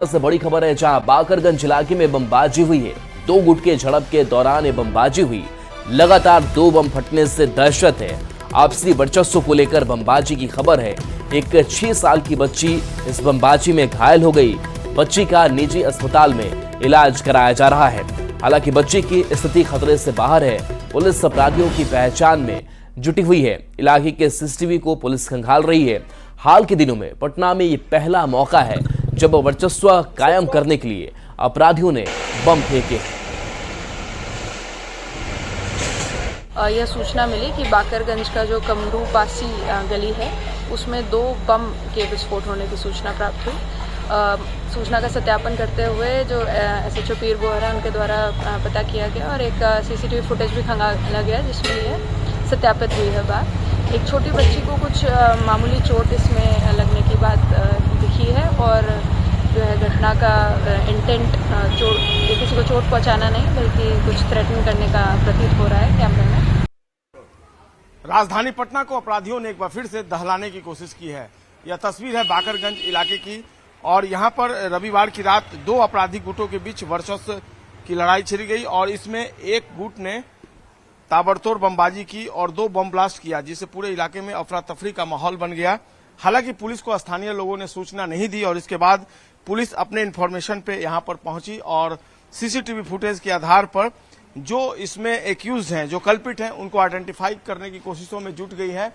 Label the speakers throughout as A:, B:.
A: से बड़ी खबर है, जहां बाकरगंज इलाके में बमबाजी हुई है। दो गुट के झड़प के दौरान ये बमबाजी हुई। लगातार दो बम फटने से दहशत है। आपसी वर्चस्व को लेकर बमबाजी की खबर है। एक 6 साल की बच्ची इस बमबाजी में घायल हो गई। बच्ची का निजी अस्पताल में इलाज कराया जा रहा है। हालांकि बच्ची की स्थिति खतरे से बाहर है। पुलिस अपराधियों की पहचान में जुटी हुई है। इलाके के सीसीटीवी को पुलिस खंगाल रही है। हाल के दिनों में पटना में ये पहला मौका है जब वर्चस्व कायम करने के लिए अपराधियों ने बम फेंके।
B: यह सूचना मिली कि बाकरगंज का जो कमरू पासी गली है उसमें 2 बम के विस्फोट होने की सूचना प्राप्त हुई। सूचना का सत्यापन करते हुए जो SHO पीर बोहरा उनके द्वारा पता किया गया और एक CCTV फुटेज भी खंगाला गया जिसमें यह सत्यापित हुई है बात। एक छोटी बच्ची को कुछ मामूली चोट इसमें लगने की बात दिखी है और जो है घटना का इंटेंट किसी को चोट पहुंचाना नहीं बल्कि कुछ थ्रेटन करने का प्रतीत हो रहा है कैमरे में।
C: राजधानी पटना को अपराधियों ने एक बार फिर से दहलाने की कोशिश की है। यह तस्वीर है बाकरगंज इलाके की और यहां पर रविवार की रात 2 आपराधिक गुटों के बीच वर्चस्व की लड़ाई छिड़ गई और इसमें एक गुट ने ताबड़तोड़ बमबाजी की और 2 बम ब्लास्ट किया, जिससे पूरे इलाके में अफरा तफरी का माहौल बन गया। हालांकि पुलिस को स्थानीय लोगों ने सूचना नहीं दी और इसके बाद पुलिस अपने इन्फॉर्मेशन पे यहां पर पहुंची और CCTV फुटेज के आधार पर जो इसमें एक्यूज हैं, जो कल्पिट हैं, उनको आइडेंटिफाई करने की कोशिशों में जुट गई है।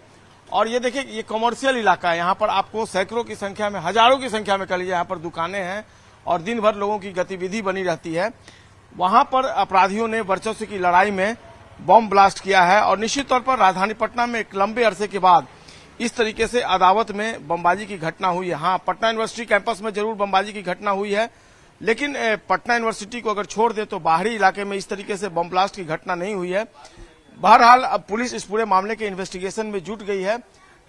C: और ये देखिए, ये कमर्शियल इलाका है। यहाँ पर आपको सैकड़ों की संख्या में, हजारों की संख्या में कल यहाँ पर दुकानें हैं और दिन भर लोगों की गतिविधि बनी रहती है। वहां पर अपराधियों ने वर्चस्व की लड़ाई में बम ब्लास्ट किया है और निश्चित तौर पर राजधानी पटना में एक लंबे अरसे के बाद इस तरीके से अदावत में बमबाजी की घटना हुई है। हाँ, पटना यूनिवर्सिटी कैंपस में जरूर बमबाजी की घटना हुई है, लेकिन पटना यूनिवर्सिटी को अगर छोड़ दे तो बाहरी इलाके में इस तरीके से बम ब्लास्ट की घटना नहीं हुई है। बहरहाल अब पुलिस इस पूरे मामले के इन्वेस्टिगेशन में जुट गई है।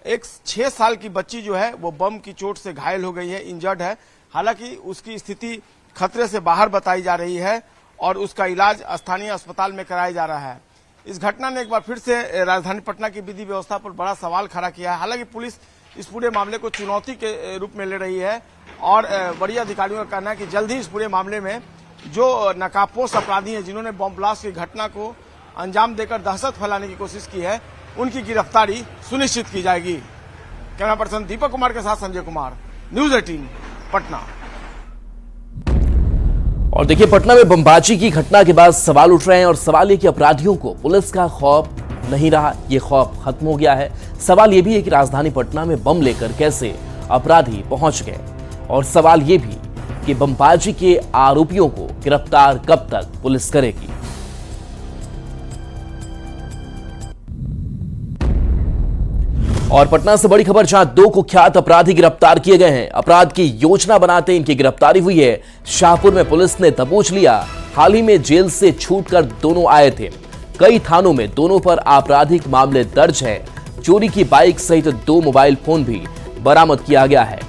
C: एक 6 साल की बच्ची जो है वो बम की चोट से घायल हो गई है, इंजर्ड है। हालांकि उसकी स्थिति खतरे से बाहर बताई जा रही है और उसका इलाज स्थानीय अस्पताल में कराया जा रहा है। इस घटना ने एक बार फिर से राजधानी पटना की विधि व्यवस्था पर बड़ा सवाल खड़ा किया है। हालांकि पुलिस इस पूरे मामले को चुनौती के रूप में ले रही है और बड़ी अधिकारियों का कहना है कि जल्द ही इस पूरे मामले में जो नकाबपोश अपराधी हैं, जिन्होंने बम ब्लास्ट की घटना को अंजाम देकर दहशत फैलाने की कोशिश की है, उनकी गिरफ्तारी सुनिश्चित की जाएगी। कैमरा पर्सन दीपक कुमार के साथ संजय कुमार, न्यूज 18 पटना।
A: और देखिए, पटना में बमबाजी की घटना के बाद सवाल उठ रहे हैं और सवाल ये कि अपराधियों को पुलिस का खौफ नहीं रहा, ये खौफ खत्म हो गया है। सवाल ये भी है कि राजधानी पटना में बम लेकर कैसे अपराधी पहुंच गए और सवाल ये भी कि बमबाजी के आरोपियों को गिरफ्तार कब तक पुलिस करेगी। और पटना से बड़ी खबर, जहां 2 कुख्यात अपराधी गिरफ्तार किए गए हैं। अपराध की योजना बनाते इनकी गिरफ्तारी हुई है। शाहपुर में पुलिस ने दबोच लिया। हाल ही में जेल से छूटकर दोनों आए थे। कई थानों में दोनों पर आपराधिक मामले दर्ज हैं। चोरी की बाइक सहित 2 मोबाइल फोन भी बरामद किया गया है।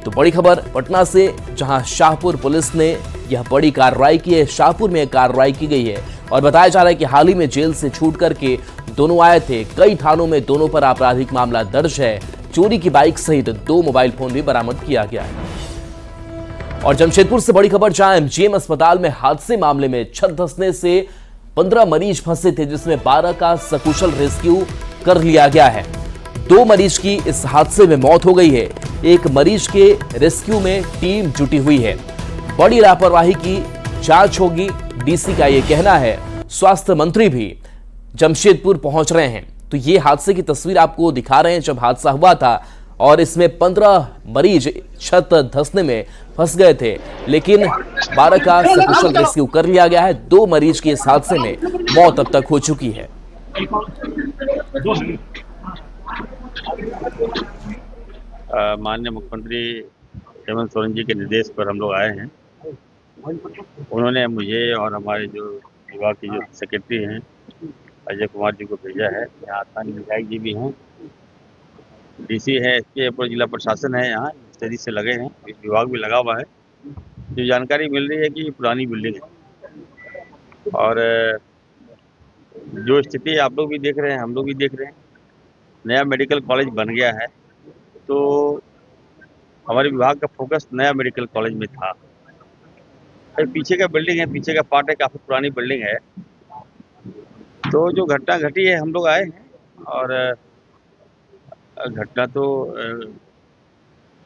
A: तो बड़ी खबर पटना से, जहां शाहपुर पुलिस ने यह बड़ी कार्रवाई की है। शाहपुर में कार्रवाई की गई है और बताया जा रहा है कि हाल ही में जेल से छूट करके दोनों आए थे। कई थानों में दोनों पर आपराधिक मामला दर्ज है। चोरी की बाइक सहित 2 मोबाइल फोन भी बरामद किया गया है। और जमशेदपुर से बड़ी खबर, जहां MGM अस्पताल में हादसे मामले में छत धंसने से 15 मरीज फंसे थे, जिसमें 12 का सकुशल रेस्क्यू कर लिया गया है। 2 मरीज की इस हादसे में मौत हो गई है। एक मरीज के रेस्क्यू में टीम जुटी हुई है। बड़ी लापरवाही की जांच होगी, DC का यह कहना है। स्वास्थ्य मंत्री भी जमशेदपुर पहुंच रहे हैं। तो ये हादसे की तस्वीर आपको दिखा रहे हैं जब हादसा हुआ था और इसमें 15 मरीज छत धंसने में फंस गए थे, लेकिन 12 का सकुशल रेस्क्यू कर लिया गया है। 2 मरीज की इस हादसे में मौत अब तक हो चुकी है।
D: माननीय मुख्यमंत्री हेमंत सोरेन जी के निर्देश पर हम लोग आए हैं। उन्होंने मुझे और हमारे जो विभाग की जो सेक्रेटरी हैं अजय कुमार जी को भेजा है। यहाँ स्थानीय विधायक जी भी हैं, DC है, SPA अपर जिला प्रशासन है, यहाँ स्टडी से लगे हैं, विभाग भी लगा हुआ है। जो जानकारी मिल रही है कि पुरानी बिल्डिंग है और जो स्थिति आप लोग भी देख रहे हैं, हम लोग भी देख रहे हैं, नया मेडिकल कॉलेज बन गया है। तो हमारे विभाग का फोकस नया मेडिकल कॉलेज में था। पीछे का बिल्डिंग है, पीछे का पार्ट है, काफ़ी पुरानी बिल्डिंग है। तो जो घटना घटी है, हम लोग आए हैं और घटना तो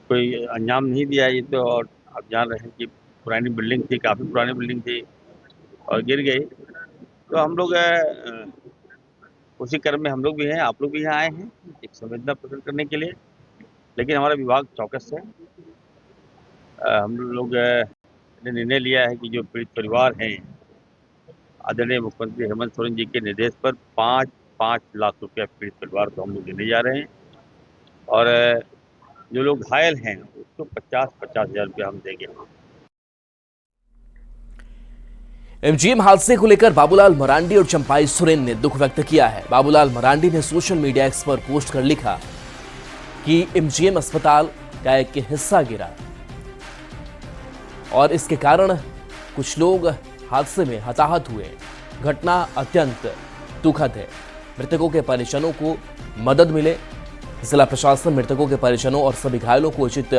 D: कोई अंजाम नहीं दिया ये तो, और आप जान रहे हैं कि पुरानी बिल्डिंग थी, काफ़ी पुरानी बिल्डिंग थी और गिर गई। तो हम लोग उसी क्रम में हम लोग भी हैं, आप लोग भी यहाँ आए हैं एक संवेदना प्रकट करने के लिए। लेकिन हमारा विभाग चौकस है। हम लोग ने निर्णय लिया है कि जो पीड़ित परिवार हैं, आदरणीय मुख्यमंत्री हेमंत सोरेन जी के निर्देश पर 5 लाख रुपया पीड़ित परिवार को हम लोग देने जा रहे हैं और जो लोग घायल हैं उसको 50,000 रुपया हम देंगे।
A: एमजीएम हादसे को लेकर बाबूलाल मरांडी और चंपाई सोरेन ने दुख व्यक्त किया है। बाबूलाल मरांडी ने सोशल मीडिया एक्स पर पोस्ट कर लिखा कि एमजीएम अस्पताल का एक हिस्सा गिरा और इसके कारण कुछ लोग हादसे में हताहत हुए। घटना अत्यंत दुखद है। मृतकों के परिजनों को मदद मिले। जिला प्रशासन मृतकों के परिजनों और सभी घायलों को उचित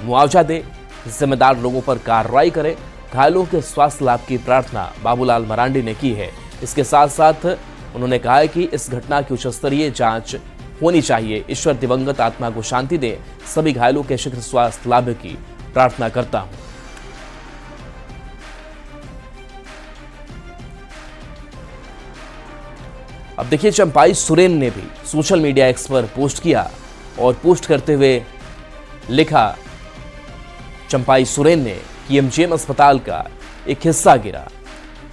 A: मुआवजा दे, जिम्मेदार लोगों पर कार्रवाई करे। घायलों के स्वास्थ्य लाभ की प्रार्थना बाबूलाल मरांडी ने की है। इसके साथ साथ उन्होंने कहा है कि इस घटना की उच्च स्तरीय जांच होनी चाहिए। ईश्वर दिवंगत आत्मा को शांति दे। सभी घायलों के शीघ्र स्वास्थ्य लाभ की प्रार्थना करता हूं। अब देखिए, चंपाई सोरेन ने भी सोशल मीडिया एक्स पर पोस्ट किया और पोस्ट करते हुए लिखा चंपाई सोरेन ने कि एमजीएम अस्पताल का एक हिस्सा गिरा।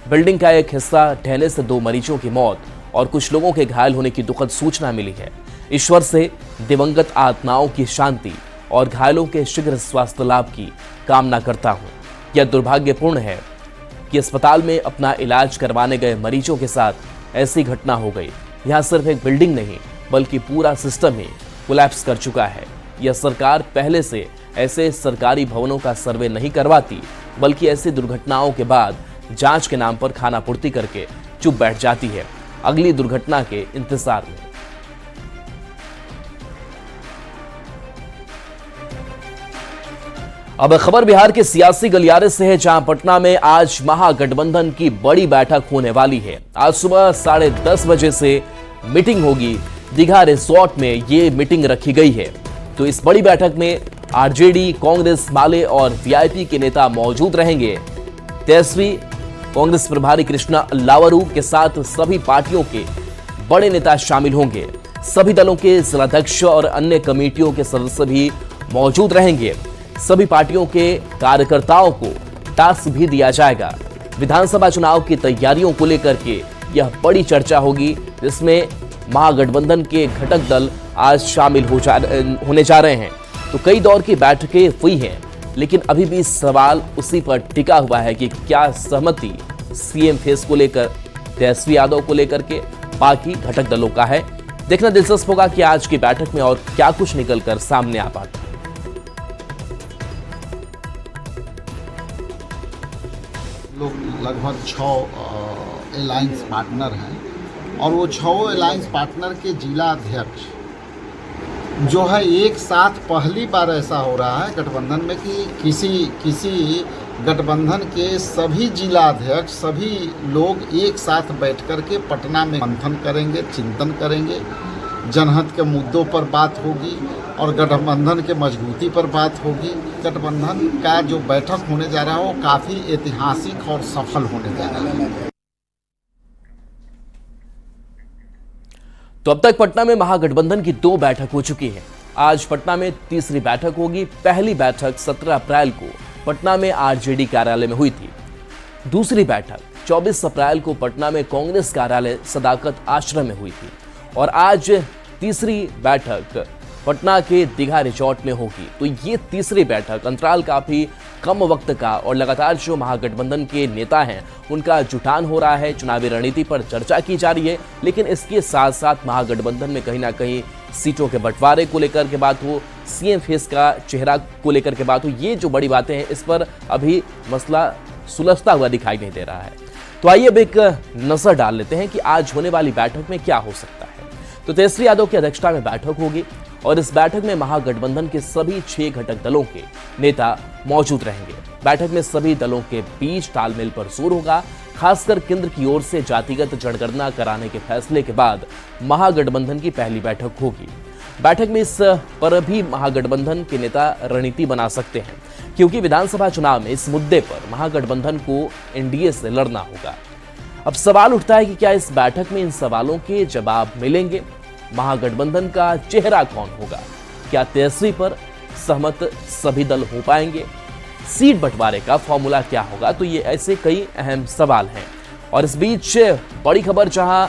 A: बिल्डिंग का एक हिस्सा ढहने से 2 मरीजों की मौत और कुछ लोगों के घायल होने की दुखद सूचना मिली है। ईश्वर से दिवंगत आत्माओं की शांति और घायलों के शीघ्र स्वास्थ्य लाभ की कामना करता हूं। यह दुर्भाग्यपूर्ण है कि अस्पताल में अपना इलाज करवाने गए मरीजों के साथ ऐसी घटना हो गई। यहां सिर्फ एक बिल्डिंग नहीं बल्कि पूरा सिस्टम ही कोलैप्स कर चुका है। यह सरकार पहले से ऐसे सरकारी भवनों का सर्वे नहीं करवाती, बल्कि ऐसी दुर्घटनाओं के बाद जांच के नाम पर खानापूर्ति करके चुप बैठ जाती है, अगली दुर्घटना के इंतजार में। अब खबर बिहार के सियासी गलियारे से है, जहां पटना में आज महागठबंधन की बड़ी बैठक होने वाली है। आज सुबह 10:30 बजे से मीटिंग होगी। दीघा रिसोर्ट में ये मीटिंग रखी गई है। तो इस बड़ी बैठक में आरजेडी, कांग्रेस, माले और वीआईपी के नेता मौजूद रहेंगे। तेजस्वी, कांग्रेस प्रभारी कृष्णा लावरू के साथ सभी पार्टियों के बड़े नेता शामिल होंगे। सभी दलों के जिलाध्यक्ष और अन्य कमेटियों के सदस्य भी मौजूद रहेंगे। सभी पार्टियों के कार्यकर्ताओं को टास्क भी दिया जाएगा। विधानसभा चुनाव की तैयारियों को लेकर के यह बड़ी चर्चा होगी, जिसमें महागठबंधन के घटक दल आज शामिल होने जा रहे हैं। तो कई दौर की बैठकें हुई हैं, लेकिन अभी भी सवाल उसी पर टिका हुआ है कि क्या सहमति सीएम फेस को लेकर, तेजस्वी यादव को लेकर के बाकी घटक दलों का है। देखना दिलचस्प होगा कि आज की बैठक में और क्या कुछ निकलकर सामने आ पाता है।
E: लोग लगभग 6 अलायंस पार्टनर हैं और वो 6 अलायंस पार्टनर के जिला अध्यक्ष जो है एक साथ पहली बार ऐसा हो रहा है गठबंधन में कि किसी गठबंधन के सभी जिला अध्यक्ष, सभी लोग एक साथ बैठ कर के पटना में मंथन करेंगे, चिंतन करेंगे, जनहित के मुद्दों पर बात होगी और गठबंधन के मजबूती पर बात होगी। गठबंधन का जो बैठक होने जा रहा है वो काफ़ी ऐतिहासिक और सफल होने जा रहा है।
A: तो अब तक पटना में महागठबंधन की 2 बैठक हो चुकी है। आज पटना में तीसरी बैठक होगी। पहली बैठक 17 अप्रैल को पटना में आरजेडी कार्यालय में हुई थी। दूसरी बैठक 24 अप्रैल को पटना में कांग्रेस कार्यालय सदाकत आश्रम में हुई थी और आज तीसरी बैठक पटना के दीघा रिसोर्ट में होगी। तो ये तीसरी बैठक, अंतराल काफी कम वक्त का और लगातार जो महागठबंधन के नेता हैं उनका जुटान हो रहा है, चुनावी रणनीति पर चर्चा की जा रही है। लेकिन इसके साथ साथ महागठबंधन में कहीं ना कहीं सीटों के बंटवारे को लेकर के बात हो, सीएम फेस का चेहरा को लेकर के बात हो, ये जो बड़ी बातें हैं इस पर अभी मसला सुलझता हुआ दिखाई नहीं दे रहा है। तो आइए अब एक नजर डाल लेते हैं कि आज होने वाली बैठक में क्या हो सकता है। तो तेजस्वी यादव की अध्यक्षता में बैठक होगी और इस बैठक में महागठबंधन के सभी 6 घटक दलों के नेता मौजूद रहेंगे। बैठक में सभी दलों के बीच तालमेल पर जोर होगा। खासकर केंद्र की ओर से जातिगत जनगणना कराने के फैसले के बाद महागठबंधन की पहली बैठक होगी। बैठक में इस पर भी महागठबंधन के नेता रणनीति बना सकते हैं, क्योंकि विधानसभा चुनाव में इस मुद्दे पर महागठबंधन को एनडीए से लड़ना होगा। अब सवाल उठता है कि क्या इस बैठक में इन सवालों के जवाब मिलेंगे? महागठबंधन का चेहरा कौन होगा? क्या तेजस्वी पर सहमत सभी दल हो पाएंगे? सीट बंटवारे का फॉर्मूला क्या होगा? तो ये ऐसे कई अहम सवाल हैं। और इस बीच बड़ी खबर, जहां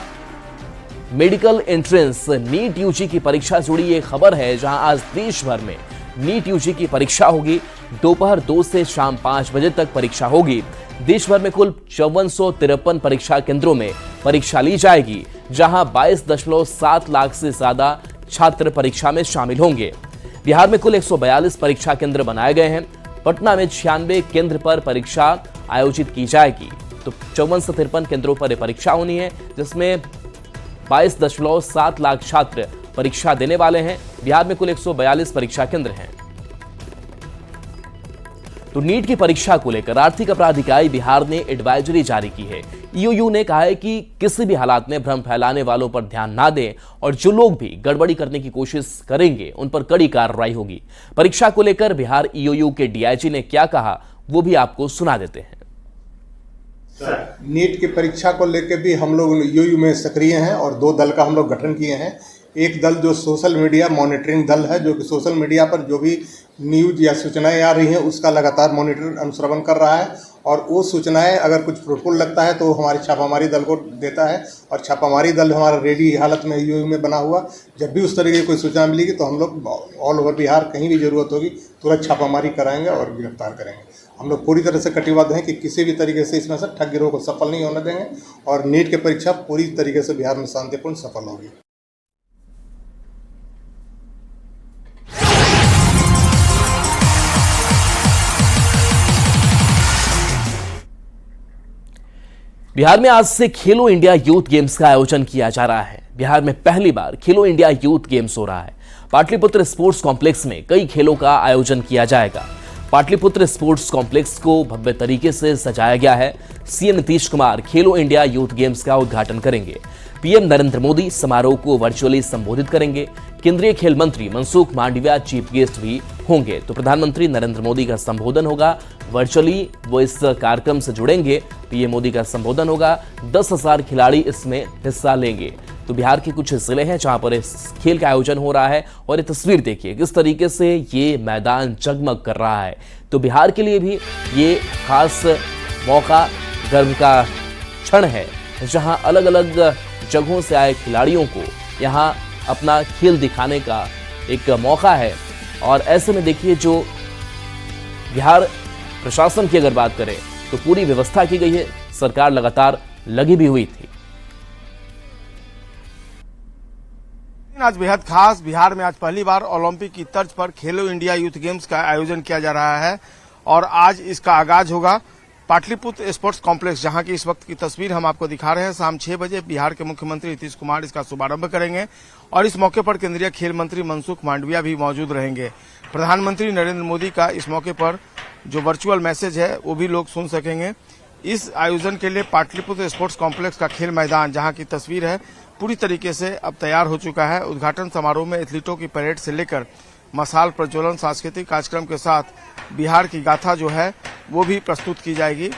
A: मेडिकल एंट्रेंस नीट यूजी की परीक्षा जुड़ी ये खबर है, जहां आज देश भर में नीट यूजी की परीक्षा होगी। दोपहर 2 से शाम 5 बजे तक परीक्षा होगी। देश भर में कुल 5453 परीक्षा केंद्रों में परीक्षा ली जाएगी, जहां 22.7 लाख से ज्यादा छात्र परीक्षा में शामिल होंगे। बिहार में कुल 142 परीक्षा केंद्र बनाए गए हैं। पटना में 96 केंद्र पर परीक्षा आयोजित की जाएगी। तो 5453 केंद्रों पर परीक्षा होनी है, जिसमें 22.7 लाख छात्र परीक्षा देने वाले हैं। बिहार में कुल 142 परीक्षा केंद्र हैं। तो नीट की परीक्षा को लेकर आर्थिक अपराध इकाई बिहार ने एडवाइजरी जारी की है। ईओयू ने कहा है कि किसी भी हालात में भ्रम फैलाने वालों पर ध्यान ना दें और जो लोग भी गड़बड़ी करने की कोशिश करेंगे उन पर कड़ी कार्रवाई होगी। परीक्षा को लेकर बिहार ईओयू के डीआईजी ने क्या कहा, वो भी आपको सुना देते हैं।
F: नीट की परीक्षा को लेकर भी हम लोग ईओयू में सक्रिय हैं और 2 दल का हम लोग गठन किए हैं। एक दल जो सोशल मीडिया मॉनिटरिंग दल है, जो कि सोशल मीडिया पर जो भी न्यूज या सूचनाएं आ रही हैं उसका लगातार मॉनिटर अनुश्रवण कर रहा है, और वो सूचनाएं अगर कुछ फ्रूटफुल लगता है तो हमारी छापामारी दल को देता है, और छापामारी दल हमारा रेडी हालत में ईओयू में बना हुआ। जब भी उस तरह की कोई सूचना मिलेगी तो हम लोग ऑल ओवर बिहार कहीं भी जरूरत होगी तुरंत छापामारी कराएंगे और गिरफ्तार करेंगे। हम लोग पूरी तरह से कटिबद्ध हैं कि किसी भी तरीके से इसमें से ठग गिरोह को सफल नहीं होने देंगे, और नीट की परीक्षा पूरी तरीके से बिहार में शांतिपूर्ण सफल होगी।
A: बिहार में आज से खेलो इंडिया यूथ गेम्स का आयोजन किया जा रहा है। बिहार में पहली बार खेलो इंडिया यूथ गेम्स हो रहा है। पाटलिपुत्र स्पोर्ट्स कॉम्प्लेक्स में कई खेलों का आयोजन किया जाएगा। पाटलिपुत्र स्पोर्ट्स कॉम्प्लेक्स को भव्य तरीके से सजाया गया है। सीएम नीतीश कुमार खेलो इंडिया यूथ गेम्स का उद्घाटन करेंगे। पीएम नरेंद्र मोदी समारोह को वर्चुअली संबोधित करेंगे। केंद्रीय खेल मंत्री मनसुख मांडविया चीफ गेस्ट भी होंगे। तो प्रधानमंत्री नरेंद्र मोदी का संबोधन होगा वर्चुअली, वो इस कार्यक्रम से जुड़ेंगे। पीएम मोदी का संबोधन होगा। 10,000 खिलाड़ी इसमें हिस्सा लेंगे। तो बिहार के कुछ जिले हैं जहां पर इस खेल का आयोजन हो रहा है, और ये तस्वीर देखिए किस तरीके से ये मैदान जगमग कर रहा है। तो बिहार के लिए भी ये खास मौका, गर्व का क्षण है, जहां अलग अलग जगहों से आए खिलाड़ियों को यहां अपना खेल दिखाने का एक मौका है। और ऐसे में देखिए, जो बिहार प्रशासन की अगर बात करें तो पूरी व्यवस्था की गई है। सरकार लगातार लगी भी हुई थी।
C: आज बेहद खास, बिहार में आज पहली बार ओलंपिक की तर्ज पर खेलो इंडिया यूथ गेम्स का आयोजन किया जा रहा है, और आज इसका आगाज होगा पाटलिपुत्र स्पोर्ट्स कॉम्प्लेक्स, जहां की इस वक्त की तस्वीर हम आपको दिखा रहे हैं। शाम 6 बजे बिहार के मुख्यमंत्री नीतीश कुमार इसका शुभारंभ करेंगे, और इस मौके पर केंद्रीय खेल मंत्री मनसुख मांडविया भी मौजूद रहेंगे। प्रधानमंत्री नरेंद्र मोदी का इस मौके पर जो वर्चुअल मैसेज है वो भी लोग सुन सकेंगे। इस आयोजन के लिए पाटलिपुत्र स्पोर्ट्स कॉम्प्लेक्स का खेल मैदान, जहां की तस्वीर है, पूरी तरीके से अब तैयार हो चुका है। उद्घाटन समारोह में एथलीटों की परेड से लेकर मसाल प्रज्वलन, सांस्कृतिक कार्यक्रम के साथ बिहार की गाथा जो है वो भी प्रस्तुत की जाएगी।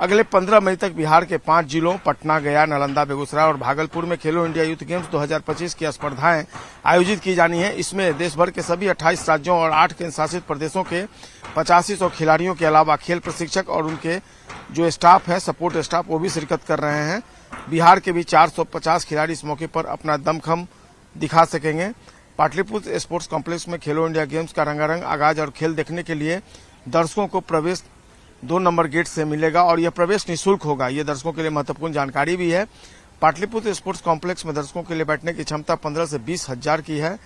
C: अगले 15 मई तक बिहार के 5 जिलों पटना, गया, नालंदा, बेगूसराय और भागलपुर में खेलो इंडिया यूथ गेम्स 2025 की स्पर्धाएं आयोजित की जानी है। इसमें देश भर के सभी 28 राज्यों और 8 केंद्र शासित प्रदेशों के 8500 खिलाड़ियों के अलावा खेल प्रशिक्षक और उनके जो स्टाफ है, सपोर्ट स्टाफ, वो भी शिरकत कर रहे हैं। बिहार के भी 450 खिलाड़ी इस मौके पर अपना दमखम दिखा सकेंगे। पाटलिपुत्र स्पोर्ट्स कॉम्प्लेक्स में खेलो इंडिया गेम्स का रंगारंग आगाज और खेल देखने के लिए दर्शकों को प्रवेश 2 नंबर गेट से मिलेगा, और यह प्रवेश निःशुल्क होगा। ये दर्शकों के लिए महत्वपूर्ण जानकारी भी है। पाटलिपुत्र स्पोर्ट्स कॉम्प्लेक्स में दर्शकों के लिए बैठने की क्षमता 15 से 20 हजार की है,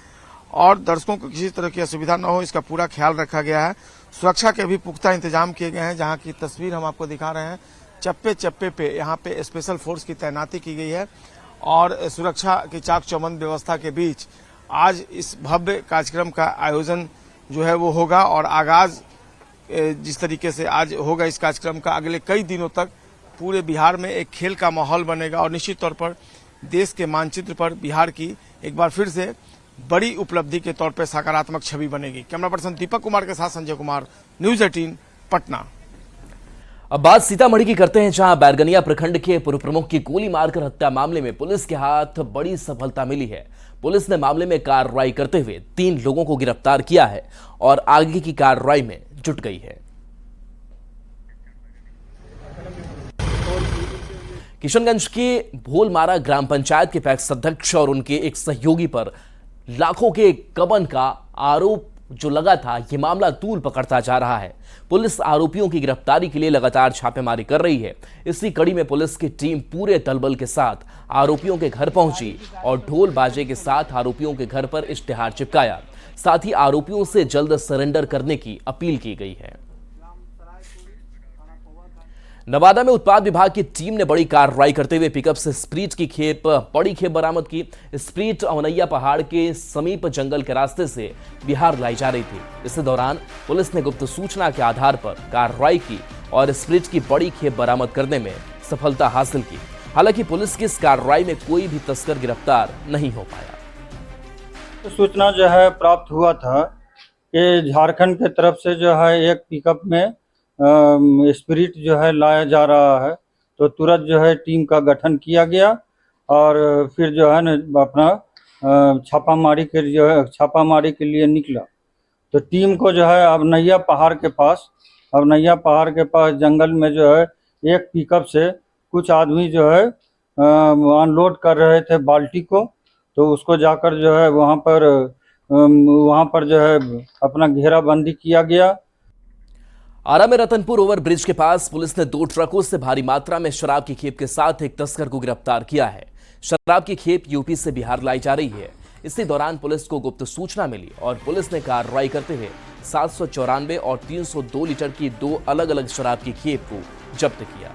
C: और दर्शकों को किसी तरह की असुविधा न हो इसका पूरा ख्याल रखा गया है। सुरक्षा के भी पुख्ता इंतजाम किए गए हैं, जहां की तस्वीर हम आपको दिखा रहे हैं। चप्पे चप्पे पे यहाँ पे स्पेशल फोर्स की तैनाती की गई है, और सुरक्षा की चाक चौबंद व्यवस्था के बीच आज इस भव्य कार्यक्रम का आयोजन जो है वो होगा और आगाज जिस तरीके से आज होगा इस कार्यक्रम का, अगले कई दिनों तक पूरे बिहार में एक खेल का माहौल बनेगा और निश्चित तौर पर देश के मानचित्र पर बिहार की एक बार फिर से बड़ी उपलब्धि के तौर पर सकारात्मक छवि बनेगी। कैमरा पर्सन दीपक कुमार के साथ संजय कुमार, न्यूज 18 पटना।
A: अब बात सीतामढ़ी की करते हैं, जहां बैरगनिया प्रखंड के पूर्व प्रमुख की गोली मारकर हत्या मामले में पुलिस के हाथ बड़ी सफलता मिली है। पुलिस ने मामले में कार्रवाई करते हुए 3 लोगों को गिरफ्तार किया है और आगे की कार्रवाई में जुट गई है। किशनगंज के भोलमारा ग्राम पंचायत के पैक्स अध्यक्ष और उनके एक सहयोगी पर लाखों के गबन का आरोप जो लगा था, यह मामला तूल पकड़ता जा रहा है। पुलिस आरोपियों की गिरफ्तारी के लिए लगातार छापेमारी कर रही है। इसी कड़ी में पुलिस की टीम पूरे दलबल के साथ आरोपियों के घर पहुंची और ढोल बाजे के साथ आरोपियों के घर पर इश्तिहार चिपकाया। साथ ही आरोपियों से जल्द सरेंडर करने की अपील की गई है। नवादा में उत्पाद विभाग की टीम ने बड़ी कार्रवाई करते हुए पिकअप से स्प्रीट की बड़ी खेप बरामद की। स्प्रीट अवनैया पहाड़ के समीप जंगल के रास्ते से बिहार लाई जा रही थी। इस दौरान पुलिस ने गुप्त सूचना के आधार पर कार्रवाई की और स्प्रीट की बड़ी खेप बरामद करने में सफलता हासिल की। हालांकि पुलिस की इस कार्रवाई में कोई भी तस्कर गिरफ्तार नहीं हो पाया।
G: सूचना जो है प्राप्त हुआ था कि झारखंड के तरफ से जो है एक पिकअप में स्पिरिट जो है लाया जा रहा है, तो तुरंत जो है टीम का गठन किया गया और फिर जो है न अपना छापामारी के लिए निकला। तो टीम को जो है अवनैया पहाड़ के पास जंगल में जो है एक पिकअप से कुछ आदमी जो है अनलोड कर रहे थे बाल्टी को, तो उसको जाकर जो है वहाँ पर जो है अपना घेराबंदी किया गया।
A: आरा में रतनपुर ओवरब्रिज के पास पुलिस ने 2 ट्रकों से भारी मात्रा में शराब की खेप के साथ एक तस्कर को गिरफ्तार किया है। शराब की खेप यूपी से बिहार लाई जा रही है। इसी दौरान पुलिस को गुप्त सूचना मिली और पुलिस ने कार्रवाई करते हुए 794 और 302 लीटर की 2 अलग अलग शराब की खेप को जब्त किया।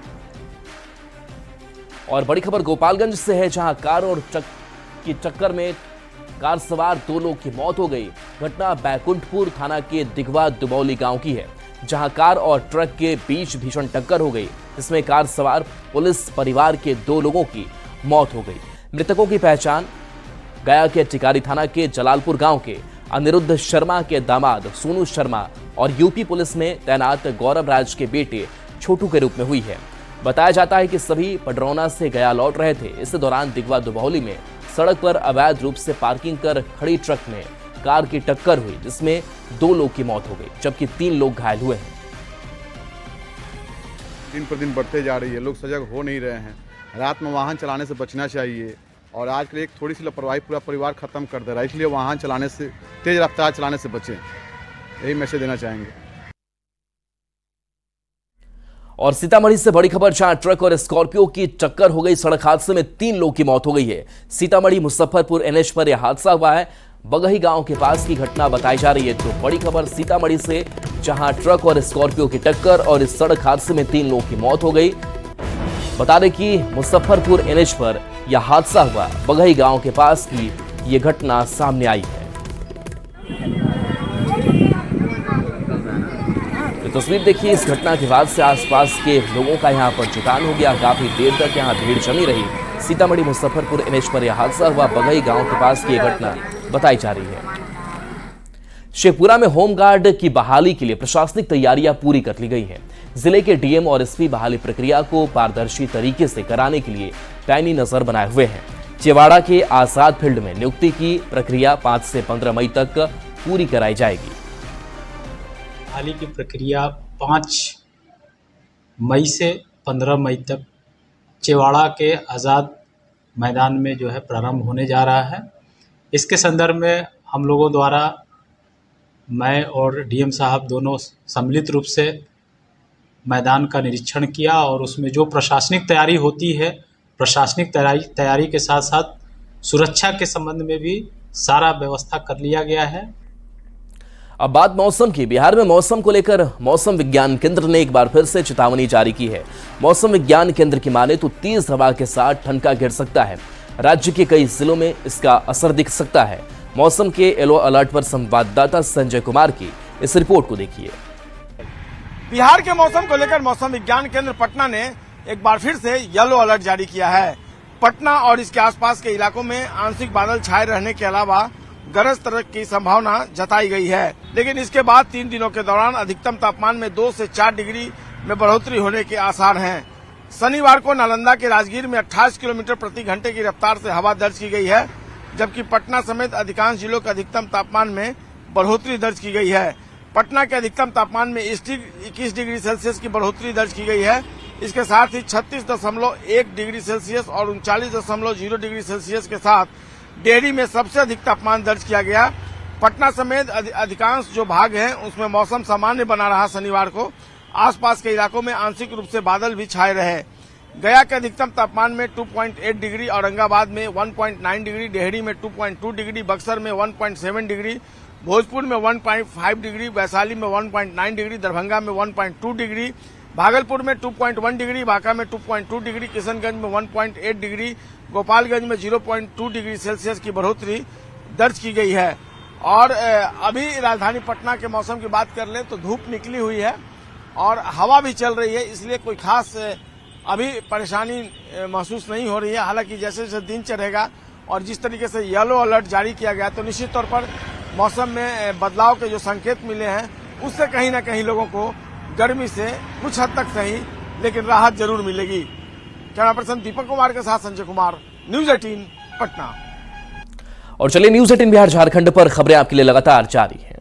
A: और बड़ी खबर गोपालगंज से है, जहां कार और ट्रक की टक्कर में कार सवार 2 लोग की मौत हो गई। घटना बैकुंठपुर थाना के दिघवा दुबौली गांव की है, जहां कार और ट्रक के बीच भीषण टक्कर हो गई, जिसमें कार सवार पुलिस परिवार के 2 लोगों की मौत हो गई। मृतकों की पहचान गया के टिकारी थाना के जलालपुर गांव के अनिरुद्ध शर्मा के दामाद सोनू शर्मा और यूपी पुलिस में तैनात गौरव राज के बेटे छोटू के रूप में हुई है। बताया जाता है कि सभी पडरौना से गया लौट रहे थे। इस दौरान दिघवा दुबौली में सड़क पर अवैध रूप से पार्किंग कर खड़ी ट्रक में कार की टक्कर हुई, जिसमें 2 लोग की मौत हो गई, जबकि 3 लोग घायल हुए हैं।
H: दिन पर दिन बढ़ते जा रही है, लोग सजग हो नहीं रहे हैं। रात में वाहन चलाने से बचना चाहिए और आजकल एक थोड़ी सी लापरवाही पूरा परिवार खत्म कर दे रहा है, इसलिए वाहन चलाने से, तेज रफ्तार चलाने से बचें, यही मैसेज देना चाहेंगे।
A: और सीतामढ़ी से बड़ी खबर, जहां ट्रक और स्कॉर्पियो की टक्कर हो गई। सड़क हादसे में 3 लोग की मौत हो गई है। सीतामढ़ी मुजफ्फरपुर एनएच पर यह हादसा हुआ है। बगही गांव के पास की घटना बताई जा रही है। तो बड़ी खबर सीतामढ़ी से, जहां ट्रक और स्कॉर्पियो की टक्कर और इस सड़क हादसे में 3 लोगों की मौत हो गई। बता दें कि मुजफ्फरपुर एनएच पर यह हादसा हुआ। बगही गांव के पास की यह घटना सामने आई है। तो तस्वीर देखिए, इस घटना के बाद से आसपास के लोगों का यहां पर जुटान हो गया। काफी देर तक यहां भीड़ जमी रही। सीतामढ़ी मुजफ्फरपुर एनएच पर यह हादसा हुआ। बगही गांव के पास की यह घटना बताई जा रही है। शेखपुरा में होमगार्ड की बहाली के लिए प्रशासनिक तैयारियां पूरी कर ली गई हैं। जिले के डीएम और एसपी बहाली प्रक्रिया को पारदर्शी तरीके से कराने के लिए पैनी नजर बनाए हुए हैं। चेवाड़ा के आजाद फील्ड में नियुक्ति की प्रक्रिया 5 से 15 मई तक पूरी कराई जाएगी।
I: बहाली की प्रक्रिया 5 मई से 15 मई तक चेवाड़ा के आज़ाद मैदान में जो है प्रारंभ होने जा रहा है। इसके संदर्भ में हम लोगों द्वारा, मैं और डीएम साहब दोनों सम्मिलित रूप से मैदान का निरीक्षण किया और उसमें जो प्रशासनिक तैयारी होती है, प्रशासनिक तैयारी के साथ साथ सुरक्षा के संबंध में भी सारा व्यवस्था कर लिया गया है।
A: अब बात मौसम की। बिहार में मौसम को लेकर मौसम विज्ञान केंद्र ने एक बार फिर से चेतावनी जारी की है। मौसम विज्ञान केंद्र की माने तो तेज हवा के साथ ठनका गिर सकता है। राज्य के कई जिलों में इसका असर दिख सकता है। मौसम के येलो अलर्ट पर संवाददाता संजय कुमार की इस रिपोर्ट को देखिए।
C: बिहार के मौसम को लेकर मौसम विज्ञान केंद्र पटना ने एक बार फिर से येलो अलर्ट जारी किया है। पटना और इसके आसपास के इलाकों में आंशिक बादल छाए रहने के अलावा गरज तरह की संभावना जताई गई है, लेकिन इसके बाद 3 दिनों के दौरान अधिकतम तापमान में 2 से 4 डिग्री में बढ़ोतरी होने के आसार हैं। शनिवार को नालंदा के राजगीर में 28 किलोमीटर प्रति घंटे की रफ्तार से हवा दर्ज की गई है, जबकि पटना समेत अधिकांश जिलों के अधिकतम तापमान में बढ़ोतरी दर्ज की गई है। पटना के अधिकतम तापमान में 21 डिग्री सेल्सियस की बढ़ोतरी दर्ज की गई है। इसके साथ ही 36.1 डिग्री सेल्सियस और 39.0 डिग्री सेल्सियस के साथ डेहरी में सबसे अधिक तापमान दर्ज किया गया। पटना समेत अधिकांश जो भाग हैं उसमें मौसम सामान्य बना रहा। शनिवार को आसपास के इलाकों में आंशिक रूप से बादल भी छाए रहे। गया के अधिकतम तापमान में 2.8 डिग्री, औरंगाबाद में 1.9 डिग्री, डेहरी में 2.2 डिग्री, बक्सर में 1.7 डिग्री, भोजपुर में 1.5 डिग्री, वैशाली में 1.9 डिग्री, दरभंगा में 1.2 डिग्री, भागलपुर में 2.1 डिग्री, बांका में 2.2 डिग्री, किशनगंज में 1.8 डिग्री, गोपालगंज में 0.2 डिग्री सेल्सियस की बढ़ोतरी दर्ज की गई है। और अभी राजधानी पटना के मौसम की बात कर ले तो धूप निकली हुई है और हवा भी चल रही है, इसलिए कोई खास अभी परेशानी महसूस नहीं हो रही है। हालांकि जैसे जैसे दिन चढ़ेगा और जिस तरीके से येलो अलर्ट जारी किया गया तो निश्चित तौर पर मौसम में बदलाव के जो संकेत मिले हैं उससे कहीं ना कहीं लोगों को गर्मी से कुछ हद तक सही लेकिन राहत जरूर मिलेगी। कैमरा पर्सन दीपक कुमार के साथ संजय कुमार, न्यूज 18 पटना।
A: और चलिए न्यूज 18 बिहार झारखंड पर खबरें आपके लिए लगातार जारी हैं।